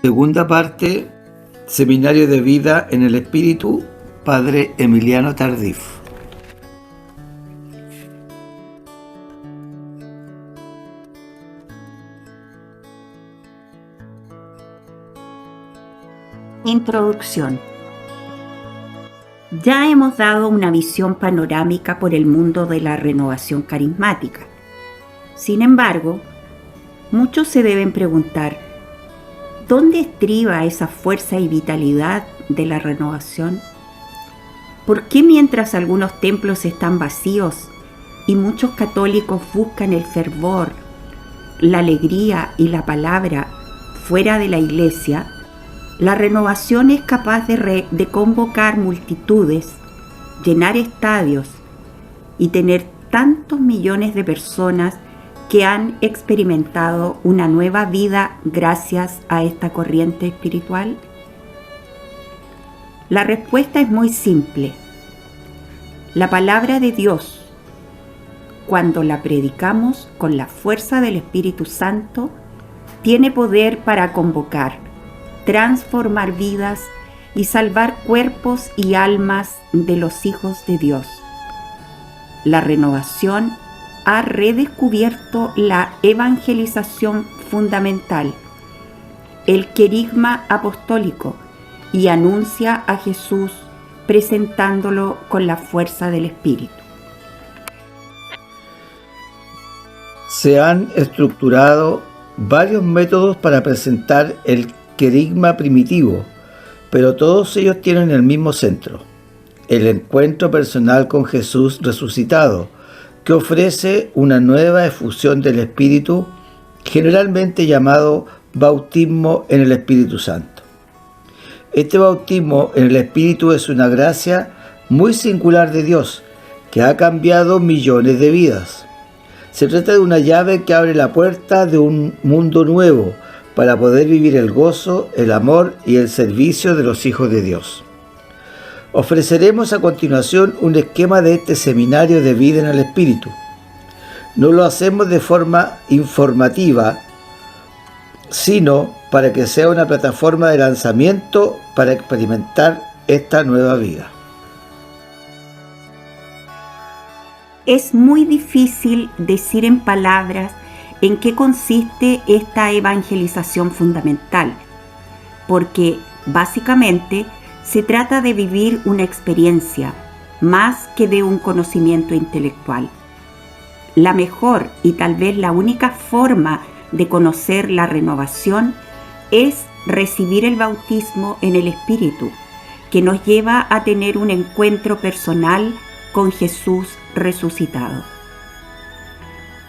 Segunda parte, Seminario de Vida en el Espíritu, Padre Emiliano Tardif. Introducción. Ya hemos dado una visión panorámica por el mundo de la renovación carismática. Sin embargo, muchos se deben preguntar, ¿dónde estriba esa fuerza y vitalidad de la renovación? ¿Por qué mientras algunos templos están vacíos y muchos católicos buscan el fervor, la alegría y la palabra fuera de la iglesia, la renovación es capaz de convocar multitudes, llenar estadios y tener tantos millones de personas que han experimentado una nueva vida gracias a esta corriente espiritual? La respuesta es muy simple. La palabra de Dios, cuando la predicamos con la fuerza del Espíritu Santo, tiene poder para convocar, transformar vidas y salvar cuerpos y almas de los hijos de Dios. La renovación ha redescubierto la evangelización fundamental, el querigma apostólico, y anuncia a Jesús presentándolo con la fuerza del Espíritu. Se han estructurado varios métodos para presentar el querigma primitivo, pero todos ellos tienen el mismo centro: el encuentro personal con Jesús resucitado, que ofrece una nueva efusión del Espíritu, generalmente llamado bautismo en el Espíritu Santo. Este bautismo en el Espíritu es una gracia muy singular de Dios, que ha cambiado millones de vidas. Se trata de una llave que abre la puerta de un mundo nuevo para poder vivir el gozo, el amor y el servicio de los hijos de Dios. Ofreceremos a continuación un esquema de este seminario de vida en el Espíritu. No lo hacemos de forma informativa, sino para que sea una plataforma de lanzamiento para experimentar esta nueva vida. Es muy difícil decir en palabras en qué consiste esta evangelización fundamental, porque básicamente se trata de vivir una experiencia más que de un conocimiento intelectual. La mejor y tal vez la única forma de conocer la renovación es recibir el bautismo en el Espíritu, que nos lleva a tener un encuentro personal con Jesús resucitado.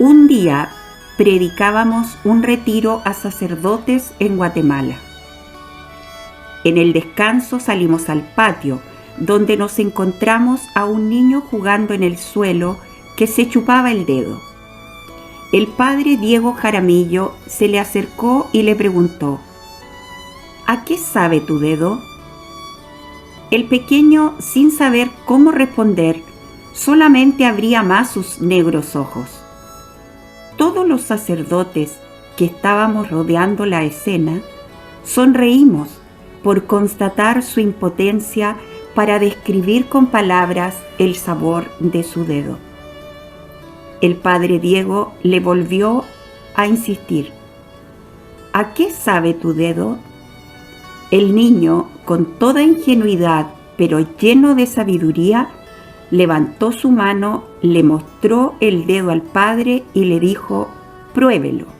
Un día predicábamos un retiro a sacerdotes en Guatemala. En el descanso salimos al patio, donde nos encontramos a un niño jugando en el suelo que se chupaba el dedo. El padre Diego Jaramillo se le acercó y le preguntó: ¿A qué sabe tu dedo? El pequeño, sin saber cómo responder, solamente abría más sus negros ojos. Todos los sacerdotes que estábamos rodeando la escena sonreímos por constatar su impotencia para describir con palabras el sabor de su dedo. El padre Diego le volvió a insistir: ¿A qué sabe tu dedo? El niño, con toda ingenuidad, pero lleno de sabiduría, levantó su mano, le mostró el dedo al padre y le dijo: pruébelo.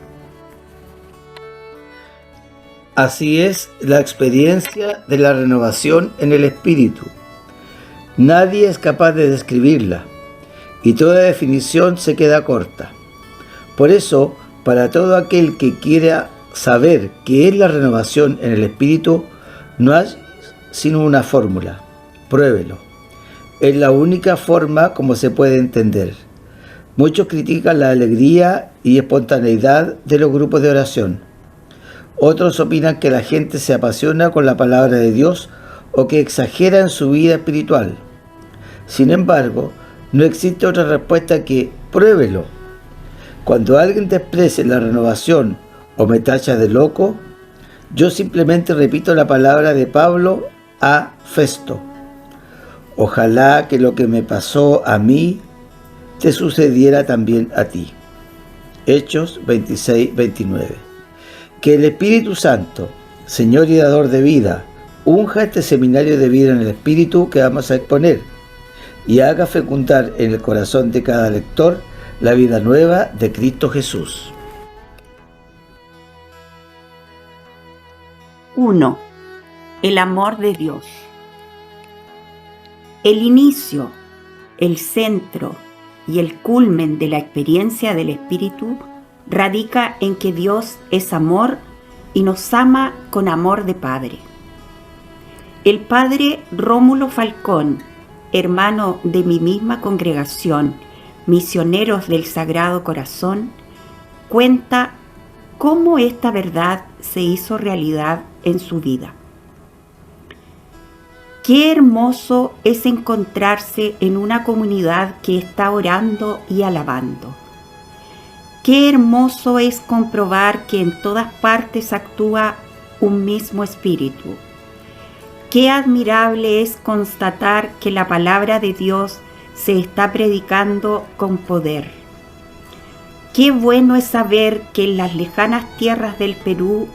Así es la experiencia de la renovación en el Espíritu. Nadie es capaz de describirla, y toda definición se queda corta. Por eso, para todo aquel que quiera saber qué es la renovación en el Espíritu, no hay sino una fórmula: pruébelo. Es la única forma como se puede entender. Muchos critican la alegría y espontaneidad de los grupos de oración. Otros opinan que la gente se apasiona con la palabra de Dios o que exagera en su vida espiritual. Sin embargo, no existe otra respuesta que pruébelo. Cuando alguien te exprese la renovación o me tacha de loco, Yo simplemente repito la palabra de Pablo a Festo. Ojalá que lo que me pasó a mí te sucediera también a ti. Hechos 26-29. Que el Espíritu Santo, Señor y Dador de vida, unja este seminario de vida en el Espíritu que vamos a exponer y haga fecundar en el corazón de cada lector la vida nueva de Cristo Jesús. 1. El amor de Dios. El inicio, el centro y el culmen de la experiencia del Espíritu radica en que Dios es amor y nos ama con amor de Padre. El Padre Rómulo Falcón, hermano de mi misma congregación, Misioneros del Sagrado Corazón, cuenta cómo esta verdad se hizo realidad en su vida. Qué hermoso es encontrarse en una comunidad que está orando y alabando. Qué hermoso es comprobar que en todas partes actúa un mismo espíritu. Qué admirable es constatar que la palabra de Dios se está predicando con poder. Qué bueno es saber que en las lejanas tierras del Perú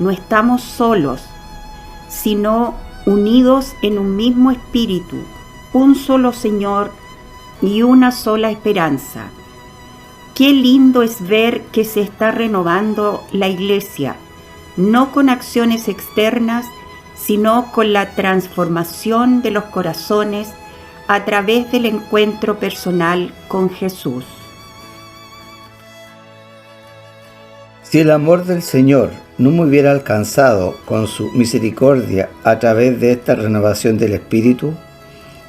no estamos solos, sino unidos en un mismo espíritu, un solo Señor y una sola esperanza. Qué lindo es ver que se está renovando la Iglesia, no con acciones externas, sino con la transformación de los corazones a través del encuentro personal con Jesús. Si el amor del Señor no me hubiera alcanzado con su misericordia a través de esta renovación del Espíritu,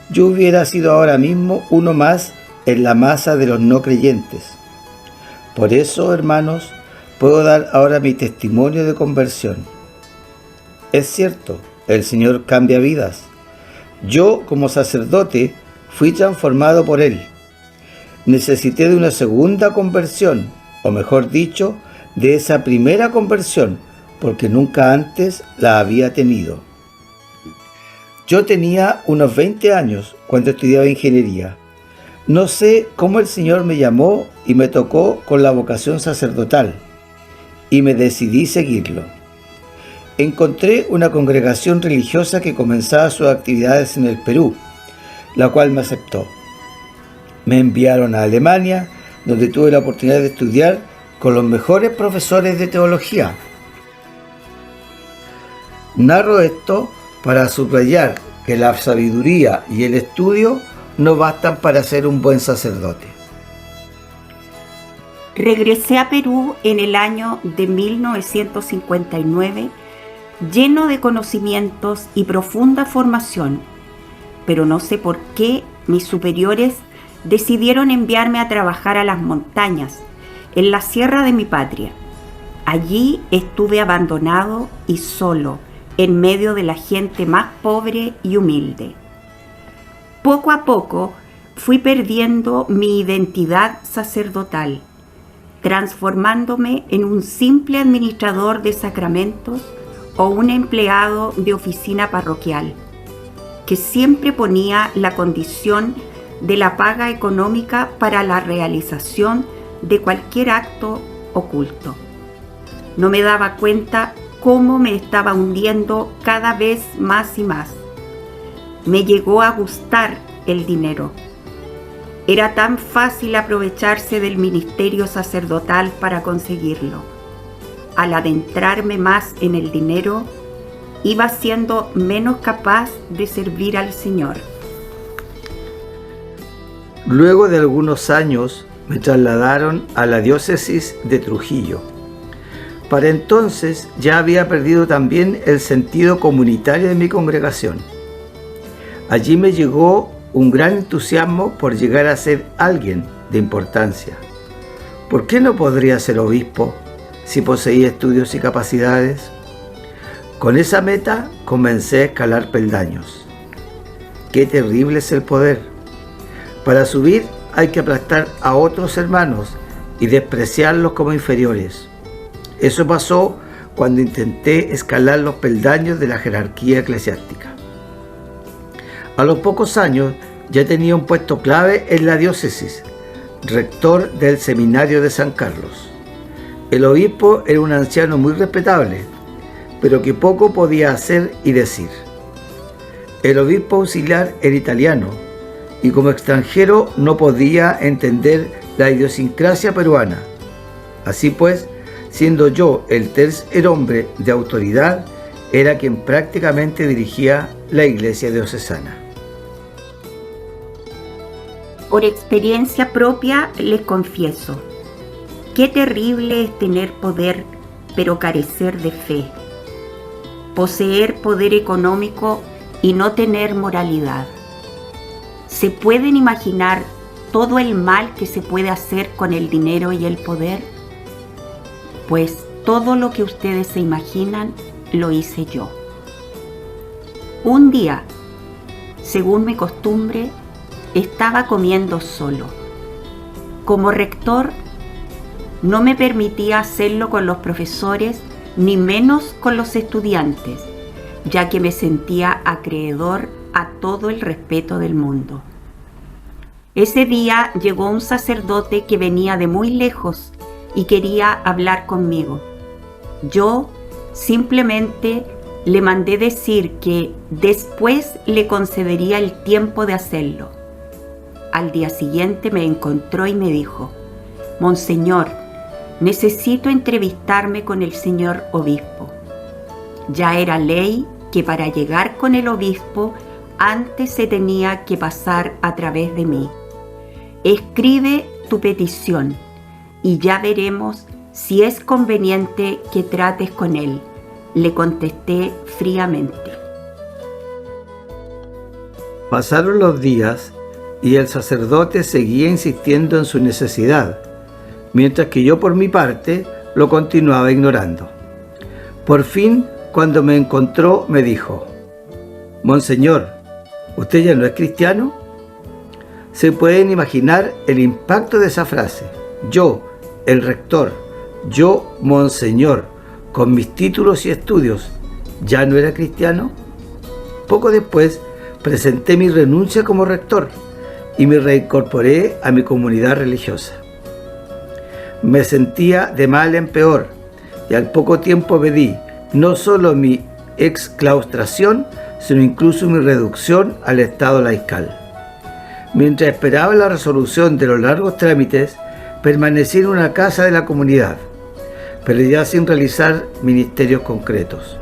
yo hubiera sido ahora mismo uno más en la masa de los no creyentes. Por eso, hermanos, puedo dar ahora mi testimonio de conversión. Es cierto, el Señor cambia vidas. Yo, como sacerdote, fui transformado por Él. Necesité de una segunda conversión, o mejor dicho, de esa primera conversión, porque nunca antes la había tenido. Yo tenía unos 20 años cuando estudiaba ingeniería. No sé cómo el Señor me llamó y me tocó con la vocación sacerdotal, y me decidí seguirlo. Encontré una congregación religiosa que comenzaba sus actividades en el Perú, la cual me aceptó. Me enviaron a Alemania, donde tuve la oportunidad de estudiar con los mejores profesores de teología. Narro esto para subrayar que la sabiduría y el estudio no bastan para ser un buen sacerdote. Regresé a Perú en el año de 1959, lleno de conocimientos y profunda formación, pero no sé por qué mis superiores decidieron enviarme a trabajar a las montañas, en la sierra de mi patria. Allí estuve abandonado y solo, en medio de la gente más pobre y humilde. Poco a poco fui perdiendo mi identidad sacerdotal, transformándome en un simple administrador de sacramentos o un empleado de oficina parroquial, que siempre ponía la condición de la paga económica para la realización de cualquier acto oculto. No me daba cuenta cómo me estaba hundiendo cada vez más y más. Me llegó a gustar el dinero. Era tan fácil aprovecharse del ministerio sacerdotal para conseguirlo. Al adentrarme más en el dinero, iba siendo menos capaz de servir al Señor. Luego de algunos años, me trasladaron a la diócesis de Trujillo. Para entonces ya había perdido también el sentido comunitario de mi congregación. Allí me llegó un gran entusiasmo por llegar a ser alguien de importancia. ¿Por qué no podría ser obispo si poseía estudios y capacidades? Con esa meta comencé a escalar peldaños. Qué terrible es el poder. Para subir hay que aplastar a otros hermanos y despreciarlos como inferiores. Eso pasó cuando intenté escalar los peldaños de la jerarquía eclesiástica. A los pocos años ya tenía un puesto clave en la diócesis, rector del seminario de San Carlos. El obispo era un anciano muy respetable, pero que poco podía hacer y decir. El obispo auxiliar era italiano, y como extranjero no podía entender la idiosincrasia peruana. Así pues, siendo yo el tercer hombre de autoridad, era quien prácticamente dirigía la iglesia diocesana. Por experiencia propia les confieso, qué terrible es tener poder, pero carecer de fe. Poseer poder económico y no tener moralidad. ¿Se pueden imaginar todo el mal que se puede hacer con el dinero y el poder? Pues todo lo que ustedes se imaginan lo hice yo. Un día, según mi costumbre, estaba comiendo solo. Como rector, no me permitía hacerlo con los profesores, ni menos con los estudiantes, ya que me sentía acreedor a todo el respeto del mundo. Ese día llegó un sacerdote que venía de muy lejos y quería hablar conmigo. Yo simplemente le mandé decir que después le concedería el tiempo de hacerlo. Al día siguiente me encontró y me dijo: Monseñor, necesito entrevistarme con el señor obispo. Ya era ley que para llegar con el obispo antes se tenía que pasar a través de mí. Escribe tu petición y ya veremos si es conveniente que trates con él, le contesté fríamente. Pasaron los días y el sacerdote seguía insistiendo en su necesidad, mientras que yo por mi parte lo continuaba ignorando. Por fin, cuando me encontró, me dijo: Monseñor, ¿usted ya no es cristiano? Se pueden imaginar el impacto de esa frase. Yo, el rector, yo, Monseñor, con mis títulos y estudios, ¿ya no era cristiano? Poco después, presenté mi renuncia como rector y me reincorporé a mi comunidad religiosa. Me sentía de mal en peor y al poco tiempo pedí no solo mi exclaustración, sino incluso mi reducción al estado laical. Mientras esperaba la resolución de los largos trámites, permanecí en una casa de la comunidad, pero ya sin realizar ministerios concretos.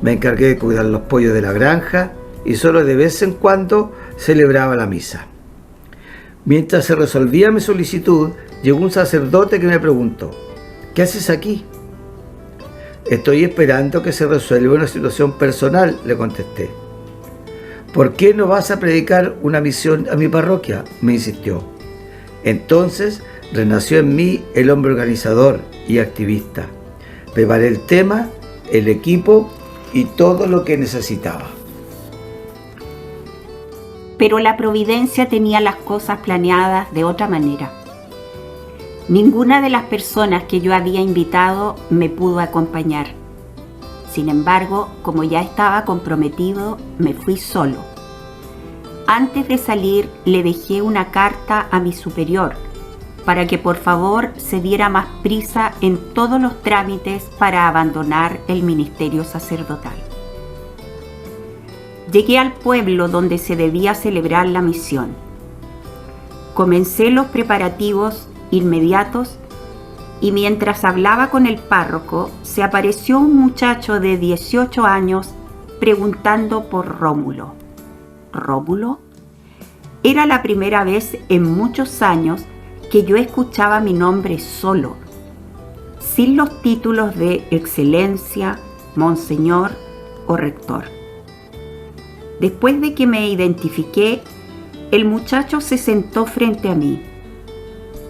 Me encargué de cuidar los pollos de la granja y solo de vez en cuando celebraba la misa. Mientras se resolvía mi solicitud, llegó un sacerdote que me preguntó: ¿qué haces aquí? Estoy esperando que se resuelva una situación personal, le contesté. ¿Por qué no vas a predicar una misión a mi parroquia?, me insistió. Entonces renació en mí el hombre organizador y activista. Preparé el tema, el equipo y todo lo que necesitaba. Pero la providencia tenía las cosas planeadas de otra manera. Ninguna de las personas que yo había invitado me pudo acompañar. Sin embargo, como ya estaba comprometido, me fui solo. Antes de salir, le dejé una carta a mi superior para que por favor se diera más prisa en todos los trámites para abandonar el ministerio sacerdotal. Llegué al pueblo donde se debía celebrar la misión. Comencé los preparativos inmediatos y mientras hablaba con el párroco, se apareció un muchacho de 18 años preguntando por Rómulo. ¿Rómulo? Era la primera vez en muchos años que yo escuchaba mi nombre solo, sin los títulos de excelencia, monseñor o rector. Después de que me identifiqué, el muchacho se sentó frente a mí.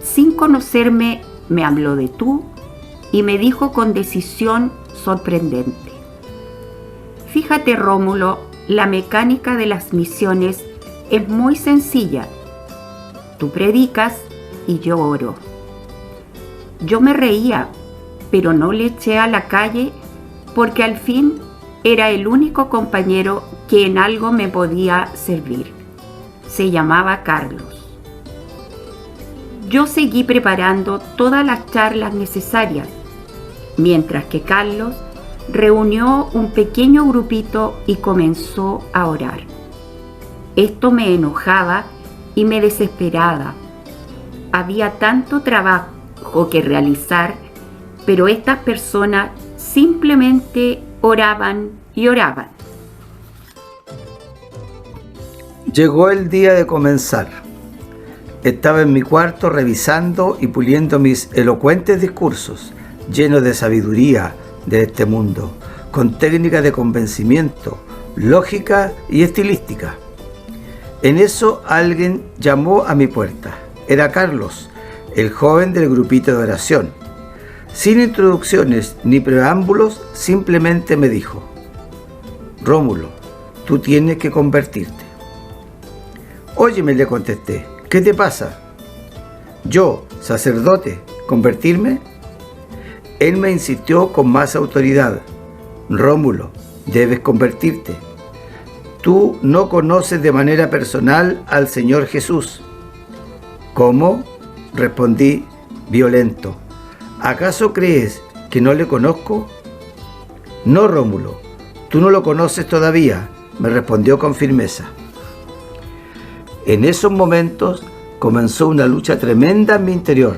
Sin conocerme, me habló de tú y me dijo con decisión sorprendente: fíjate, Rómulo, la mecánica de las misiones es muy sencilla. Tú predicas y yo oro. Yo me reía, pero no le eché a la calle porque al fin era el único compañero que en algo me podía servir. Se llamaba Carlos. Yo seguí preparando todas las charlas necesarias, mientras que Carlos reunió un pequeño grupito y comenzó a orar. Esto me enojaba y me desesperaba. Había tanto trabajo que realizar, pero estas personas simplemente oraban y oraban. Llegó el día de comenzar. Estaba en mi cuarto revisando y puliendo mis elocuentes discursos, llenos de sabiduría de este mundo, con técnicas de convencimiento, lógica y estilística. En eso alguien llamó a mi puerta. Era Carlos, el joven del grupito de oración. Sin introducciones ni preámbulos, simplemente me dijo: Rómulo, tú tienes que convertirte. Óyeme, le contesté, ¿qué te pasa? Yo, sacerdote, ¿convertirme? Él me insistió con más autoridad: Rómulo, debes convertirte. Tú no conoces de manera personal al Señor Jesús. ¿Cómo? Respondí violento. ¿Acaso crees que no le conozco? No, Rómulo, tú no lo conoces todavía, me respondió con firmeza. En esos momentos comenzó una lucha tremenda en mi interior.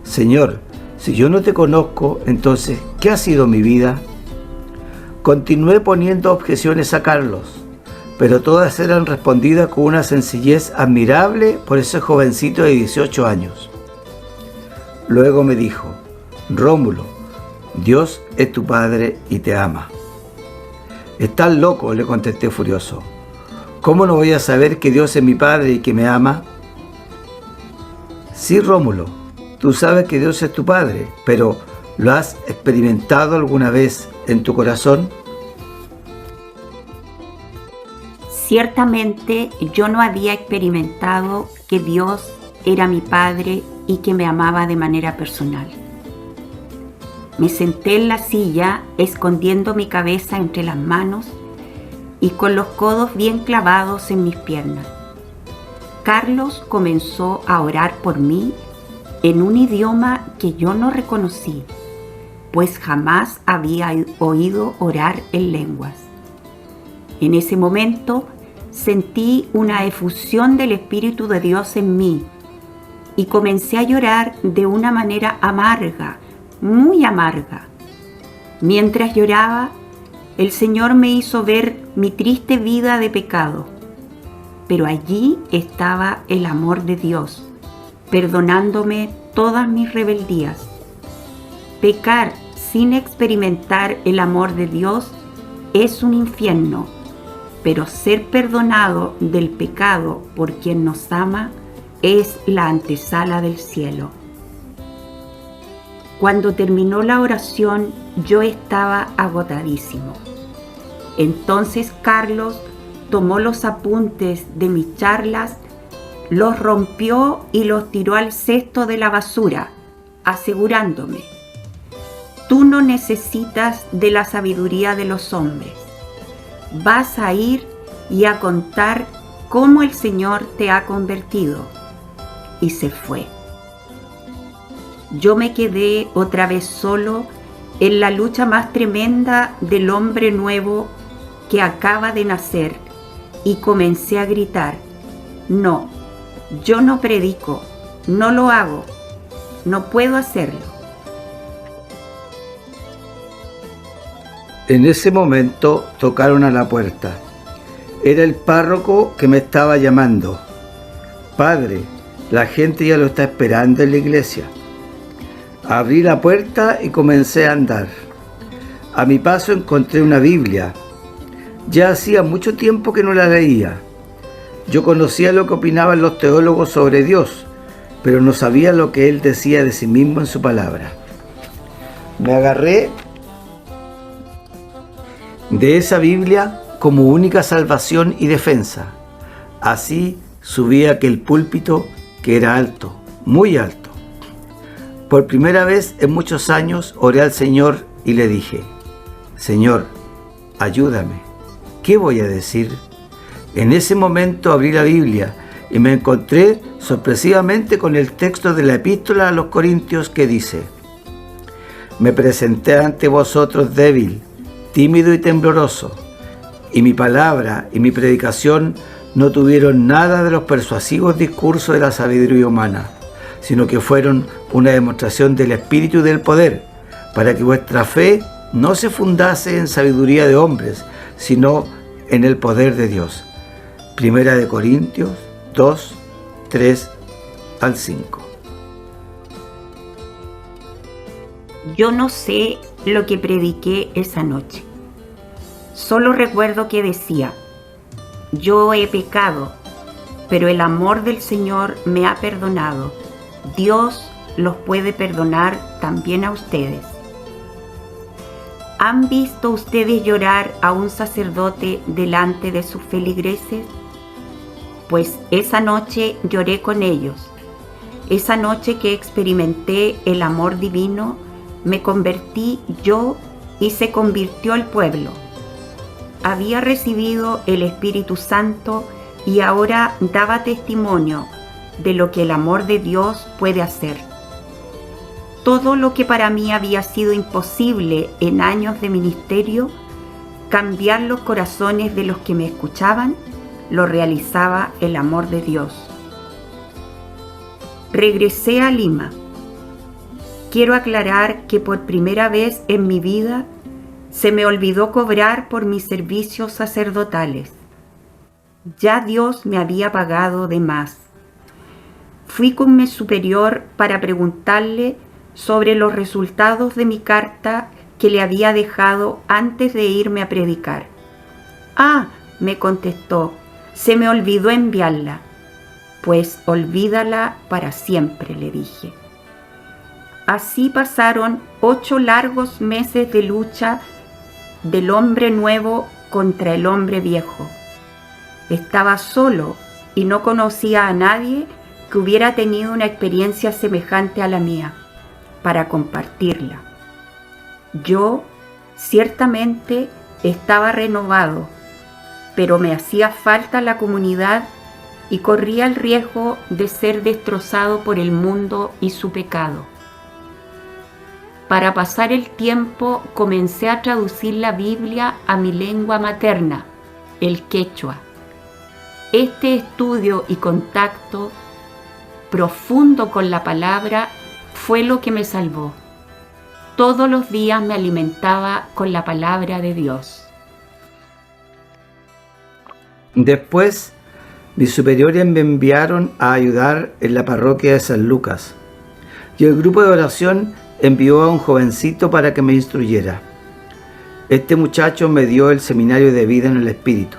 Señor, si yo no te conozco, entonces, ¿qué ha sido mi vida? Continué poniendo objeciones a Carlos, pero todas eran respondidas con una sencillez admirable por ese jovencito de 18 años. Luego me dijo: Rómulo, Dios es tu Padre y te ama. Estás loco, le contesté furioso. ¿Cómo no voy a saber que Dios es mi Padre y que me ama? Sí, Rómulo, tú sabes que Dios es tu Padre, pero ¿lo has experimentado alguna vez en tu corazón? Ciertamente yo no había experimentado que Dios era mi Padre y que me amaba de manera personal. Me senté en la silla, escondiendo mi cabeza entre las manos y con los codos bien clavados en mis piernas. Carlos comenzó a orar por mí en un idioma que yo no reconocí, pues jamás había oído orar en lenguas. En ese momento sentí una efusión del Espíritu de Dios en mí y comencé a llorar de una manera amarga, muy amarga. Mientras lloraba, el Señor me hizo ver mi triste vida de pecado, pero allí estaba el amor de Dios, perdonándome todas mis rebeldías. Pecar sin experimentar el amor de Dios es un infierno, pero ser perdonado del pecado por quien nos ama es la antesala del cielo. Cuando terminó la oración, yo estaba agotadísimo. Entonces Carlos tomó los apuntes de mis charlas, los rompió y los tiró al cesto de la basura, asegurándome: tú no necesitas de la sabiduría de los hombres. Vas a ir y a contar cómo el Señor te ha convertido. Y se fue. Yo me quedé otra vez solo en la lucha más tremenda del hombre nuevo que acaba de nacer y comencé a gritar: no, yo no predico, no lo hago, no puedo hacerlo. En ese momento tocaron a la puerta. Era el párroco que me estaba llamando. Padre, la gente ya lo está esperando en la iglesia. Abrí la puerta y comencé a andar. A mi paso encontré una Biblia. Ya hacía mucho tiempo que no la leía. Yo conocía lo que opinaban los teólogos sobre Dios, pero no sabía lo que Él decía de sí mismo en su palabra. Me agarré de esa Biblia como única salvación y defensa. Así subí a aquel púlpito que era alto, muy alto. Por primera vez en muchos años oré al Señor y le dije: Señor, ayúdame. ¿Qué voy a decir? En ese momento abrí la Biblia y me encontré sorpresivamente con el texto de la epístola a los Corintios que dice: me presenté ante vosotros débil, tímido y tembloroso, y mi palabra y mi predicación no tuvieron nada de los persuasivos discursos de la sabiduría humana, sino que fueron una demostración del Espíritu y del poder, para que vuestra fe no se fundase en sabiduría de hombres, sino en el poder de Dios. Primera de Corintios 2, 3 al 5. Yo no sé lo que prediqué esa noche. Solo recuerdo que decía: yo he pecado, pero el amor del Señor me ha perdonado. Dios los puede perdonar también a ustedes. ¿Han visto ustedes llorar a un sacerdote delante de sus feligreses? Pues esa noche lloré con ellos. Esa noche que experimenté el amor divino, me convertí yo y se convirtió el pueblo. Había recibido el Espíritu Santo y ahora daba testimonio de lo que el amor de Dios puede hacer. Todo lo que para mí había sido imposible en años de ministerio, cambiar los corazones de los que me escuchaban, lo realizaba el amor de Dios. Regresé a Lima. Quiero aclarar que por primera vez en mi vida se me olvidó cobrar por mis servicios sacerdotales. Ya Dios me había pagado de más. Fui con mi superior para preguntarle sobre los resultados de mi carta que le había dejado antes de irme a predicar. «Ah», me contestó, «se me olvidó enviarla». «Pues olvídala para siempre», le dije. Así pasaron 8 largos meses de lucha del hombre nuevo contra el hombre viejo. Estaba solo y no conocía a nadie que hubiera tenido una experiencia semejante a la mía para compartirla. Yo ciertamente estaba renovado, pero me hacía falta la comunidad y corría el riesgo de ser destrozado por el mundo y su pecado. Para pasar el tiempo comencé a traducir la Biblia a mi lengua materna, el quechua. Este estudio y contacto profundo con la palabra fue lo que me salvó. Todos los días me alimentaba con la palabra de Dios. Después, mis superiores me enviaron a ayudar en la parroquia de San Lucas, y el grupo de oración envió a un jovencito para que me instruyera. Este muchacho me dio el seminario de vida en el Espíritu.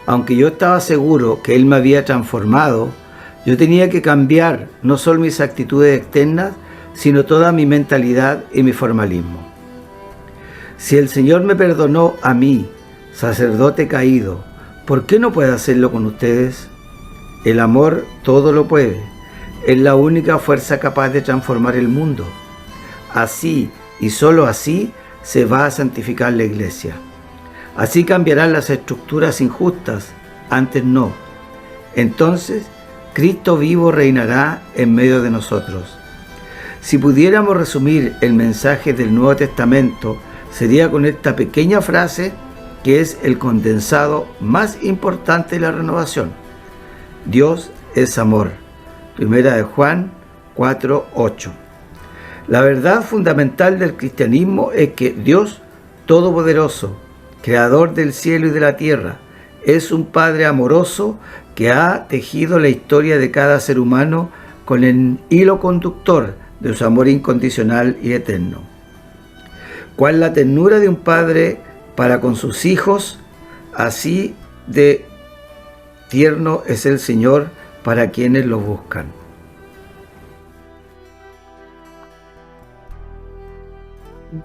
Aunque yo estaba seguro que él me había transformado, yo tenía que cambiar no solo mis actitudes externas, sino toda mi mentalidad y mi formalismo. Si el Señor me perdonó a mí, sacerdote caído, ¿por qué no puede hacerlo con ustedes? El amor todo lo puede. Es la única fuerza capaz de transformar el mundo. Así y solo así se va a santificar la iglesia. Así cambiarán las estructuras injustas, antes no. Entonces, Cristo vivo reinará en medio de nosotros. Si pudiéramos resumir el mensaje del Nuevo Testamento, sería con esta pequeña frase que es el condensado más importante de la renovación. Dios es amor. Primera de Juan 4:8. La verdad fundamental del cristianismo es que Dios Todopoderoso, Creador del cielo y de la tierra, es un Padre amoroso que ha tejido la historia de cada ser humano con el hilo conductor de su amor incondicional y eterno. ¿Cuál la ternura de un padre para con sus hijos? Así de tierno es el Señor para quienes lo buscan.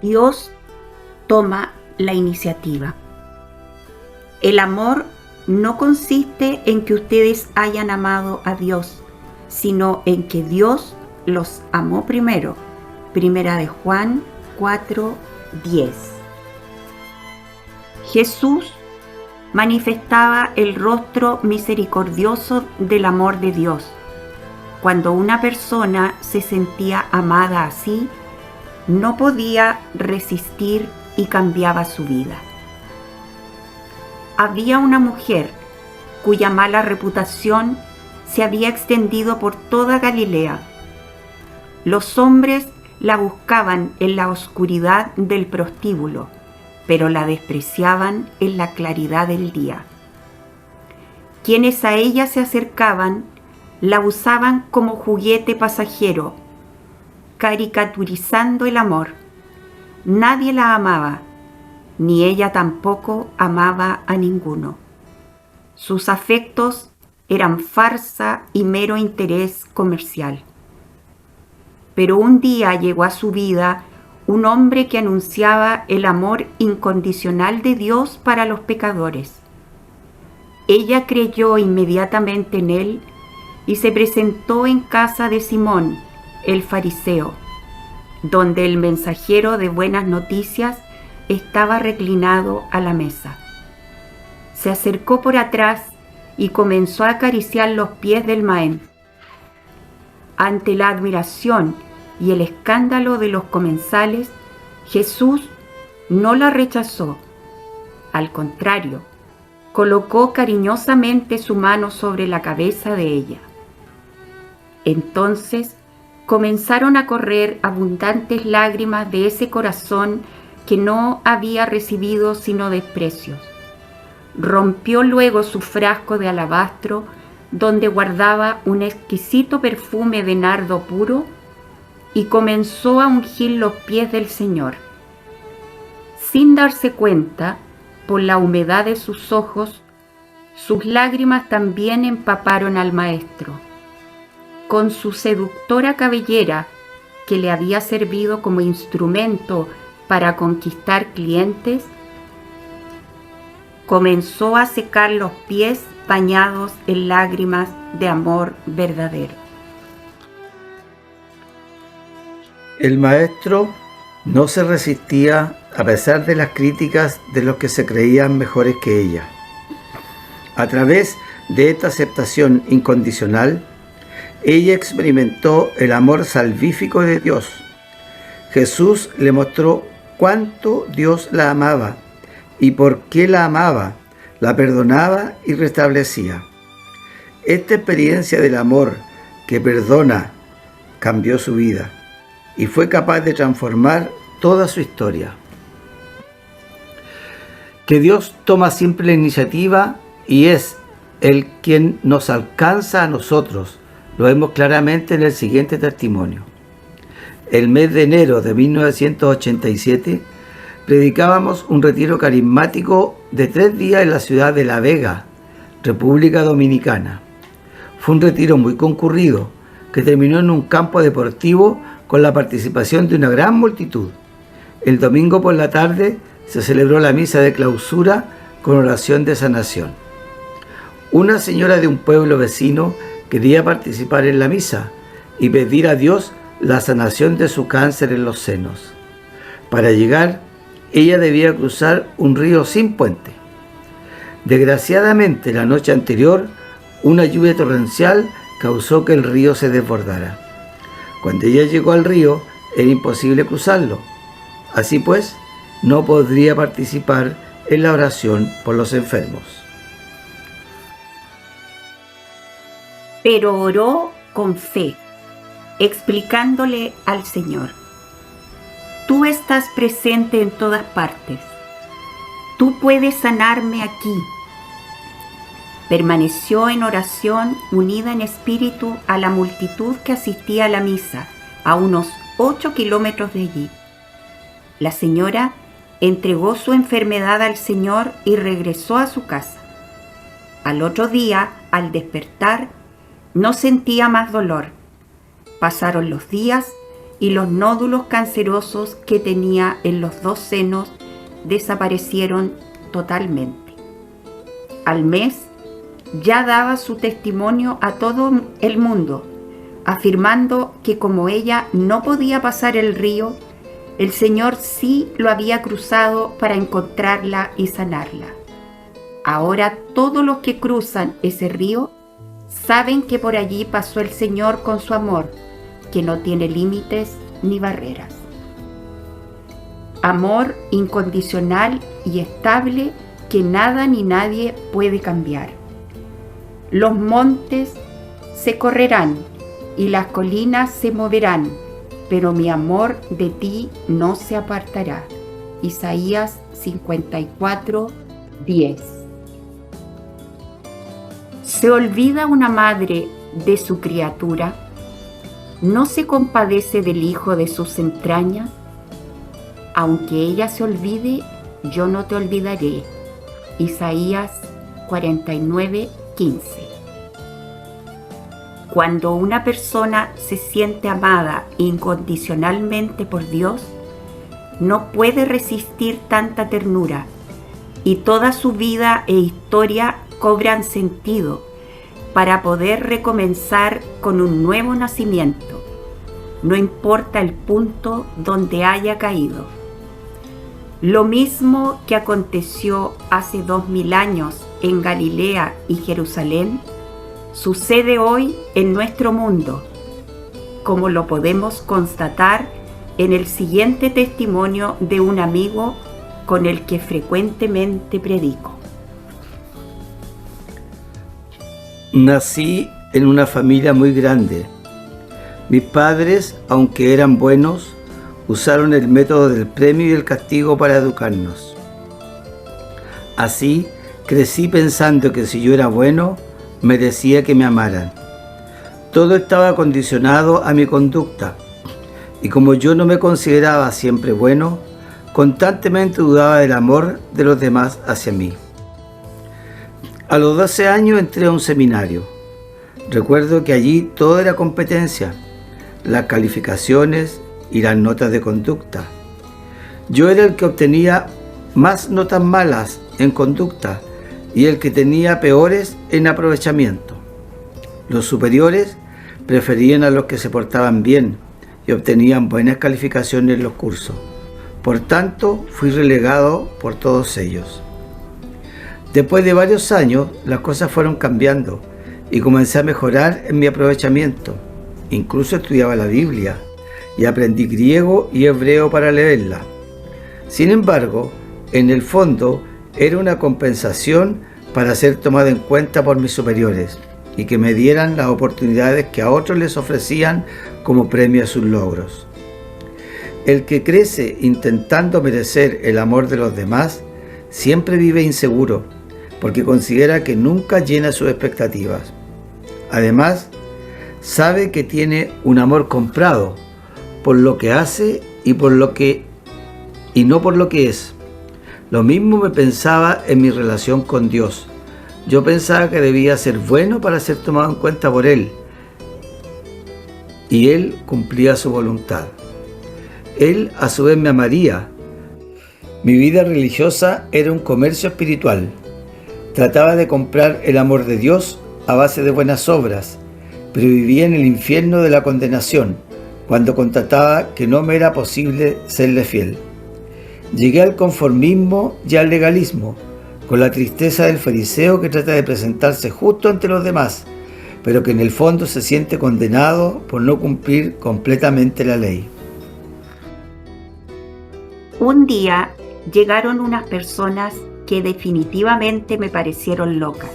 Dios toma la iniciativa. El amor no consiste en que ustedes hayan amado a Dios, sino en que Dios los amó primero. Primera de Juan 4:10. Jesús manifestaba el rostro misericordioso del amor de Dios. Cuando una persona se sentía amada así, no podía resistir y cambiaba su vida. Había una mujer cuya mala reputación se había extendido por toda Galilea. Los hombres la buscaban en la oscuridad del prostíbulo, pero la despreciaban en la claridad del día. Quienes a ella se acercaban la usaban como juguete pasajero, caricaturizando el amor. Nadie la amaba, ni ella tampoco amaba a ninguno. Sus afectos eran farsa y mero interés comercial. Pero un día llegó a su vida un hombre que anunciaba el amor incondicional de Dios para los pecadores. Ella creyó inmediatamente en él y se presentó en casa de Simón, el fariseo, donde el mensajero de buenas noticias estaba reclinado a la mesa. Se acercó por atrás y comenzó a acariciar los pies del maestro. Ante la admiración y el escándalo de los comensales, Jesús no la rechazó. Al contrario, colocó cariñosamente su mano sobre la cabeza de ella. Entonces comenzaron a correr abundantes lágrimas de ese corazón que no había recibido sino desprecios. Rompió luego su frasco de alabastro, donde guardaba un exquisito perfume de nardo puro, y comenzó a ungir los pies del Señor. Sin darse cuenta, por la humedad de sus ojos, sus lágrimas también empaparon al maestro. Con su seductora cabellera, que le había servido como instrumento para conquistar clientes, comenzó a secar los pies bañados en lágrimas de amor verdadero. El maestro no se resistía a pesar de las críticas de los que se creían mejores que ella. A través de esta aceptación incondicional, ella experimentó el amor salvífico de Dios. Jesús le mostró cuánto Dios la amaba y por qué la amaba, la perdonaba y restablecía. Esta experiencia del amor que perdona cambió su vida y fue capaz de transformar toda su historia. Que Dios toma siempre la iniciativa y es Él quien nos alcanza a nosotros, lo vemos claramente en el siguiente testimonio. El mes de enero de 1987 predicábamos un retiro carismático de 3 días en la ciudad de La Vega, República Dominicana. Fue un retiro muy concurrido que terminó en un campo deportivo con la participación de una gran multitud. El domingo por la tarde se celebró la misa de clausura con oración de sanación. Una señora de un pueblo vecino quería participar en la misa y pedir a Dios la sanación de su cáncer en los senos. Para llegar, ella debía cruzar un río sin puente. Desgraciadamente, la noche anterior, una lluvia torrencial causó que el río se desbordara. Cuando ella llegó al río, era imposible cruzarlo. Así pues, no podría participar en la oración por los enfermos. Pero oró con fe, explicándole al Señor: tú estás presente en todas partes. Tú puedes sanarme aquí. Permaneció en oración, unida en espíritu a la multitud que asistía a la misa, a unos 8 kilómetros de allí. La señora entregó su enfermedad al Señor y regresó a su casa. Al otro día, al despertar, no sentía más dolor. Pasaron los días y los nódulos cancerosos que tenía en los 2 senos desaparecieron totalmente. Al mes, ya daba su testimonio a todo el mundo, afirmando que como ella no podía pasar el río, El Señor sí lo había cruzado para encontrarla y sanarla. Ahora todos los que cruzan ese río saben que por allí pasó el Señor con su amor, que no tiene límites ni barreras. Amor incondicional y estable que nada ni nadie puede cambiar. Los montes se correrán y las colinas se moverán, pero mi amor de ti no se apartará. Isaías 54:10. ¿Se olvida una madre de su criatura? ¿No se compadece del hijo de sus entrañas? Aunque ella se olvide, yo no te olvidaré. Isaías 49:15. Cuando una persona se siente amada incondicionalmente por Dios, no puede resistir tanta ternura y toda su vida e historia cobran sentido para poder recomenzar con un nuevo nacimiento, no importa el punto donde haya caído. Lo mismo que aconteció hace 2000 años en Galilea y Jerusalén, sucede hoy en nuestro mundo, como lo podemos constatar en el siguiente testimonio de un amigo con el que frecuentemente predico. Nací en una familia muy grande. Mis padres, aunque eran buenos, usaron el método del premio y el castigo para educarnos. Así, crecí pensando que si yo era bueno, merecía que me amaran. Todo estaba condicionado a mi conducta, y como yo no me consideraba siempre bueno, constantemente dudaba del amor de los demás hacia mí. A los 12 años entré a un seminario. Recuerdo que allí todo era competencia, las calificaciones y las notas de conducta. Yo era el que obtenía más notas malas en conducta y el que tenía peores en aprovechamiento. Los superiores preferían a los que se portaban bien y obtenían buenas calificaciones en los cursos. Por tanto, fui relegado por todos ellos. Después de varios años, las cosas fueron cambiando y comencé a mejorar en mi aprovechamiento. Incluso estudiaba la Biblia y aprendí griego y hebreo para leerla. Sin embargo, en el fondo, era una compensación para ser tomado en cuenta por mis superiores y que me dieran las oportunidades que a otros les ofrecían como premio a sus logros. El que crece intentando merecer el amor de los demás siempre vive inseguro porque considera que nunca llena sus expectativas. Además, sabe que tiene un amor comprado por lo que hace y no por lo que es. Lo mismo me pensaba en mi relación con Dios. Yo pensaba que debía ser bueno para ser tomado en cuenta por Él, y Él cumplía su voluntad. Él a su vez me amaría. Mi vida religiosa era un comercio espiritual. Trataba de comprar el amor de Dios a base de buenas obras, pero vivía en el infierno de la condenación cuando constataba que no me era posible serle fiel. Llegué al conformismo y al legalismo, con la tristeza del fariseo que trata de presentarse justo ante los demás, pero que en el fondo se siente condenado por no cumplir completamente la ley. Un día llegaron unas personas que definitivamente me parecieron locas.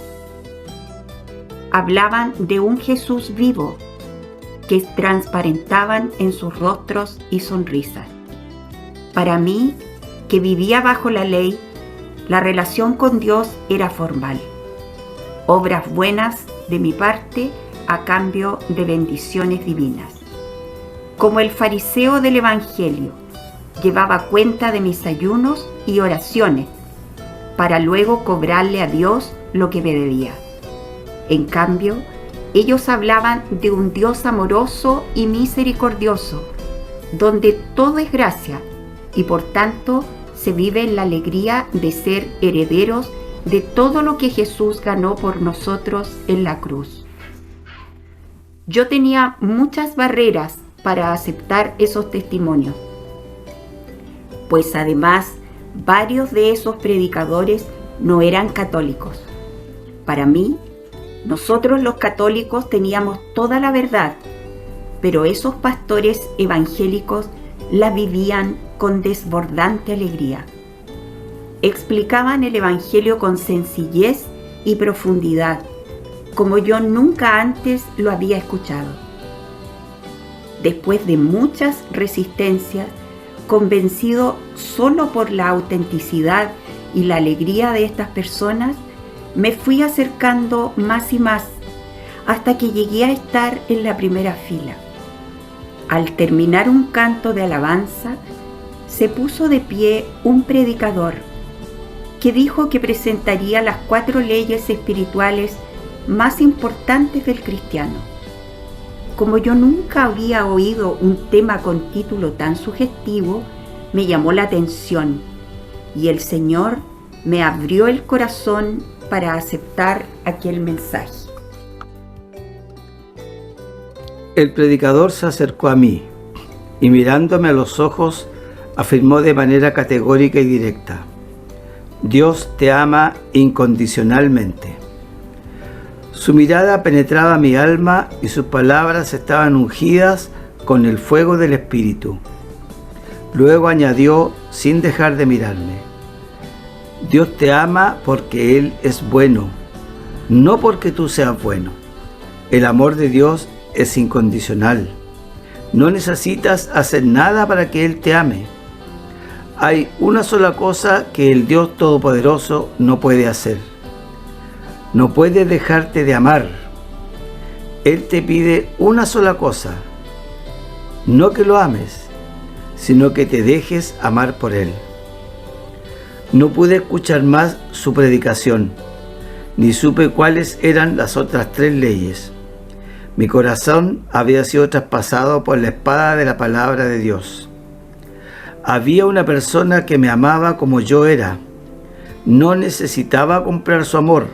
Hablaban de un Jesús vivo que transparentaban en sus rostros y sonrisas. Para mí, que vivía bajo la ley, la relación con Dios era formal. Obras buenas de mi parte a cambio de bendiciones divinas. Como el fariseo del Evangelio, llevaba cuenta de mis ayunos y oraciones para luego cobrarle a Dios lo que me debía. En cambio, ellos hablaban de un Dios amoroso y misericordioso, donde todo es gracia y por tanto se vive en la alegría de ser herederos de todo lo que Jesús ganó por nosotros en la cruz. Yo tenía muchas barreras para aceptar esos testimonios. pues además varios de esos predicadores no eran católicos. Para mí, nosotros los católicos teníamos toda la verdad, pero esos pastores evangélicos la vivían con desbordante alegría. Explicaban el Evangelio con sencillez y profundidad, como yo nunca antes lo había escuchado. Después de muchas resistencias, convencido solo por la autenticidad y la alegría de estas personas, me fui acercando más y más hasta que llegué a estar en la primera fila. Al terminar un canto de alabanza, se puso de pie un predicador que dijo que presentaría las 4 leyes espirituales más importantes del cristiano. Como yo nunca había oído un tema con título tan sugestivo, me llamó la atención y el Señor me abrió el corazón para aceptar aquel mensaje. El predicador se acercó a mí y mirándome a los ojos afirmó de manera categórica y directa: Dios te ama incondicionalmente. Su mirada penetraba mi alma y sus palabras estaban ungidas con el fuego del Espíritu. Luego añadió, sin dejar de mirarme: Dios te ama porque Él es bueno, no porque tú seas bueno. El amor de Dios es incondicional. No necesitas hacer nada para que Él te ame. Hay una sola cosa que el Dios Todopoderoso no puede hacer. No puede dejarte de amar. Él te pide una sola cosa: no que lo ames, sino que te dejes amar por Él. No pude escuchar más su predicación, ni supe cuáles eran las otras 3 leyes. Mi corazón había sido traspasado por la espada de la palabra de Dios. Había una persona que me amaba como yo era. No necesitaba comprar su amor,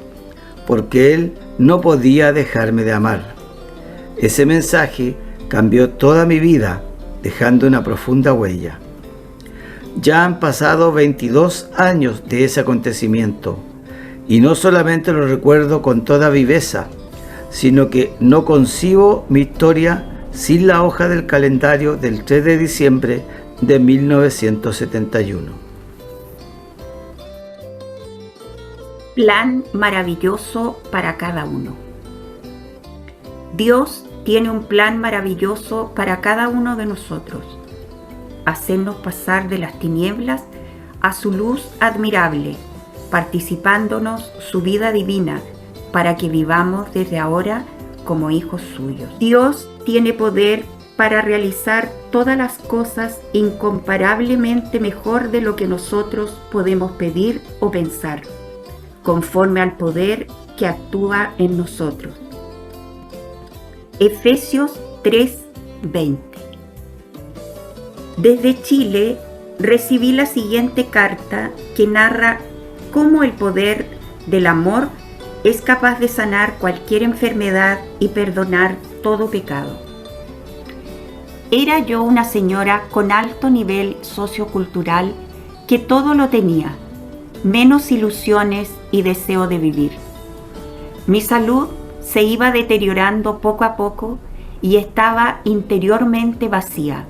porque Él no podía dejarme de amar. Ese mensaje cambió toda mi vida, dejando una profunda huella. Ya han pasado 22 años de ese acontecimiento, y no solamente lo recuerdo con toda viveza, sino que no concibo mi historia sin la hoja del calendario del 3 de diciembre de 1971. Plan maravilloso para cada uno. Dios tiene un plan maravilloso para cada uno de nosotros: hacernos pasar de las tinieblas a su luz admirable, participándonos su vida divina, para que vivamos desde ahora como hijos suyos. Dios tiene poder para realizar todas las cosas incomparablemente mejor de lo que nosotros podemos pedir o pensar, conforme al poder que actúa en nosotros. Efesios 3:20. Desde Chile recibí la siguiente carta que narra cómo el poder del amor es capaz de sanar cualquier enfermedad y perdonar todo pecado. Era yo una señora con alto nivel sociocultural que todo lo tenía, menos ilusiones y deseo de vivir. Mi salud se iba deteriorando poco a poco y estaba interiormente vacía,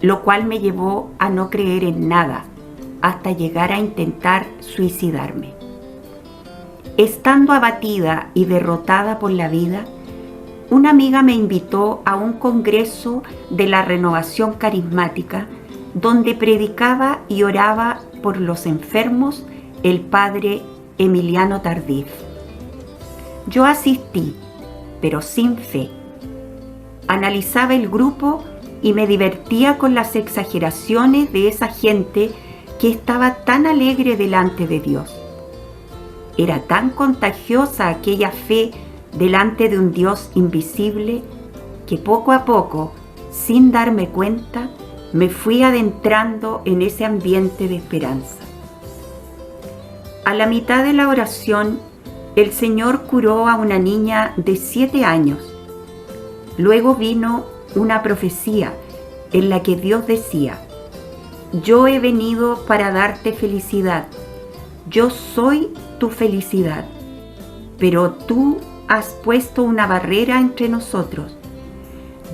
lo cual me llevó a no creer en nada, hasta llegar a intentar suicidarme. Estando abatida y derrotada por la vida, una amiga me invitó a un congreso de la Renovación Carismática, donde predicaba y oraba por los enfermos el padre Emiliano Tardif. Yo asistí, pero sin fe. Analizaba el grupo y me divertía con las exageraciones de esa gente que estaba tan alegre delante de Dios. Era tan contagiosa aquella fe delante de un Dios invisible que poco a poco, sin darme cuenta, me fui adentrando en ese ambiente de esperanza. A la mitad de la oración, el Señor curó a una niña de 7 años. Luego vino una profecía en la que Dios decía: yo he venido para darte felicidad. Yo soy tu felicidad. Pero tú has puesto una barrera entre nosotros.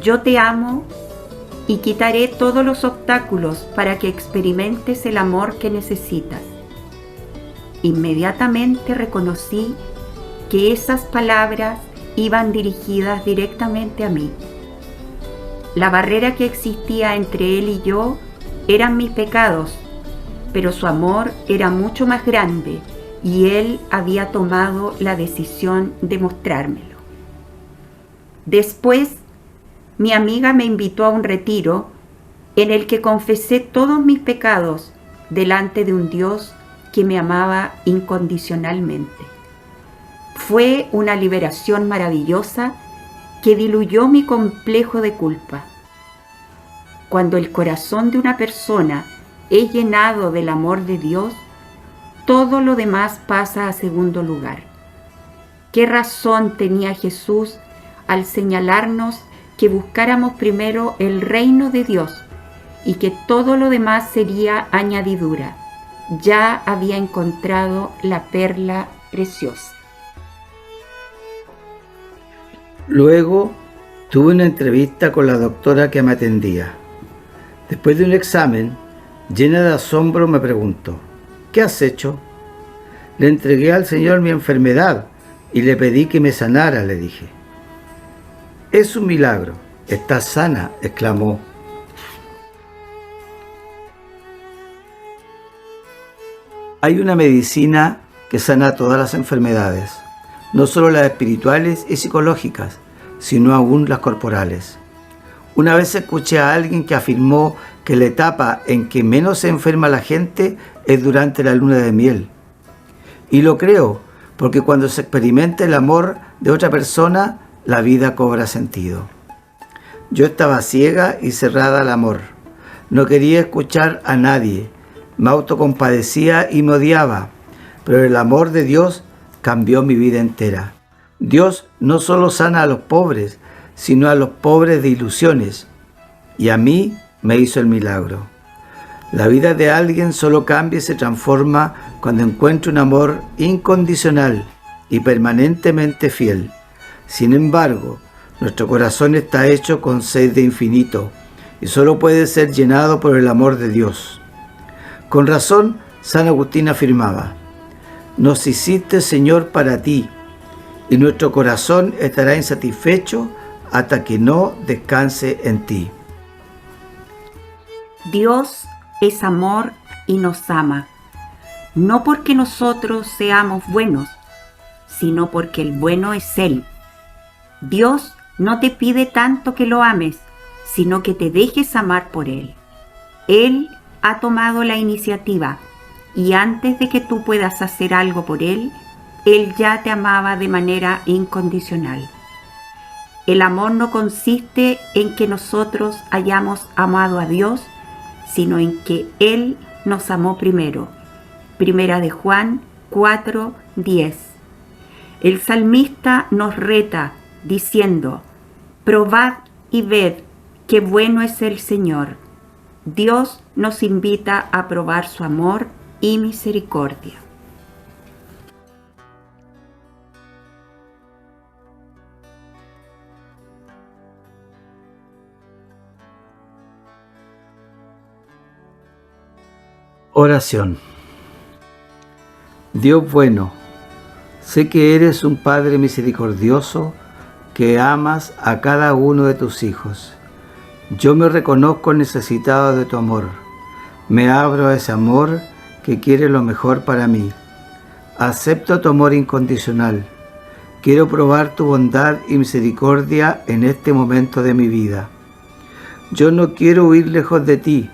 Yo te amo y quitaré todos los obstáculos para que experimentes el amor que necesitas. Inmediatamente reconocí que esas palabras iban dirigidas directamente a mí. La barrera que existía entre él y yo eran mis pecados, pero su amor era mucho más grande y él había tomado la decisión de mostrármelo. Después, mi amiga me invitó a un retiro en el que confesé todos mis pecados delante de un Dios que me amaba incondicionalmente. Fue una liberación maravillosa que diluyó mi complejo de culpa. Cuando el corazón de una persona es llenado del amor de Dios, todo lo demás pasa a segundo lugar. ¿Qué razón tenía Jesús al señalarnos que buscáramos primero el reino de Dios y que todo lo demás sería añadidura? Ya había encontrado la perla preciosa. Luego tuve una entrevista con la doctora que me atendía. Después de un examen, llena de asombro me preguntó: ¿qué has hecho? Le entregué al Señor mi enfermedad y le pedí que me sanara, le dije. Es un milagro, estás sana, exclamó. Hay una medicina que sana todas las enfermedades, no solo las espirituales y psicológicas, sino aún las corporales. Una vez escuché a alguien que afirmó que la etapa en que menos se enferma la gente es durante la luna de miel. Y lo creo, porque cuando se experimenta el amor de otra persona, la vida cobra sentido. Yo estaba ciega y cerrada al amor. No quería escuchar a nadie. Me autocompadecía y me odiaba. Pero el amor de Dios cambió mi vida entera. Dios no solo sana a los pobres, sino a los pobres de ilusiones. Y a mí me hizo el milagro. La vida de alguien solo cambia y se transforma cuando encuentra un amor incondicional y permanentemente fiel. Sin embargo, nuestro corazón está hecho con sed de infinito y solo puede ser llenado por el amor de Dios. Con razón, San Agustín afirmaba: nos hiciste, Señor, para ti, y nuestro corazón estará insatisfecho hasta que no descanse en ti. Dios es amor y nos ama, no porque nosotros seamos buenos, sino porque el bueno es Él. Dios no te pide tanto que lo ames, sino que te dejes amar por Él. Él ha tomado la iniciativa y antes de que tú puedas hacer algo por Él, Él ya te amaba de manera incondicional. El amor no consiste en que nosotros hayamos amado a Dios, sino en que Él nos amó primero. Primera de Juan 4:10. El salmista nos reta diciendo: probad y ved qué bueno es el Señor. Dios nos invita a probar su amor y misericordia. Oración. Dios bueno, sé que eres un Padre misericordioso que amas a cada uno de tus hijos. Yo me reconozco necesitado de tu amor. Me abro a ese amor que quiere lo mejor para mí. Acepto tu amor incondicional. Quiero probar tu bondad y misericordia en este momento de mi vida. Yo no quiero huir lejos de ti,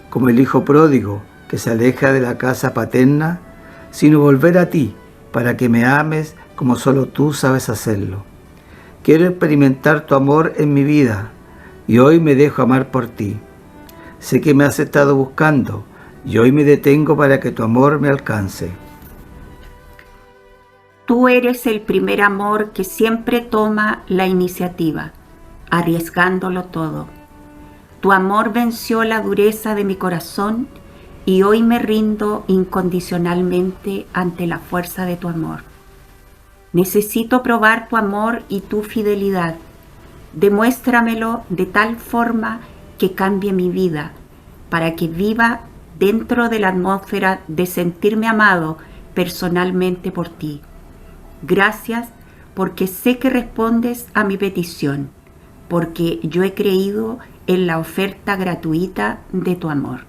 como el hijo pródigo que se aleja de la casa paterna, sino volver a ti para que me ames como solo tú sabes hacerlo. Quiero experimentar tu amor en mi vida y hoy me dejo amar por ti. Sé que me has estado buscando y hoy me detengo para que tu amor me alcance. Tú eres el primer amor que siempre toma la iniciativa, arriesgándolo todo. Tu amor venció la dureza de mi corazón y hoy me rindo incondicionalmente ante la fuerza de tu amor. Necesito probar tu amor y tu fidelidad. Demuéstramelo de tal forma que cambie mi vida, para que viva dentro de la atmósfera de sentirme amado personalmente por ti. Gracias porque sé que respondes a mi petición, porque yo he creído en la oferta gratuita de tu amor.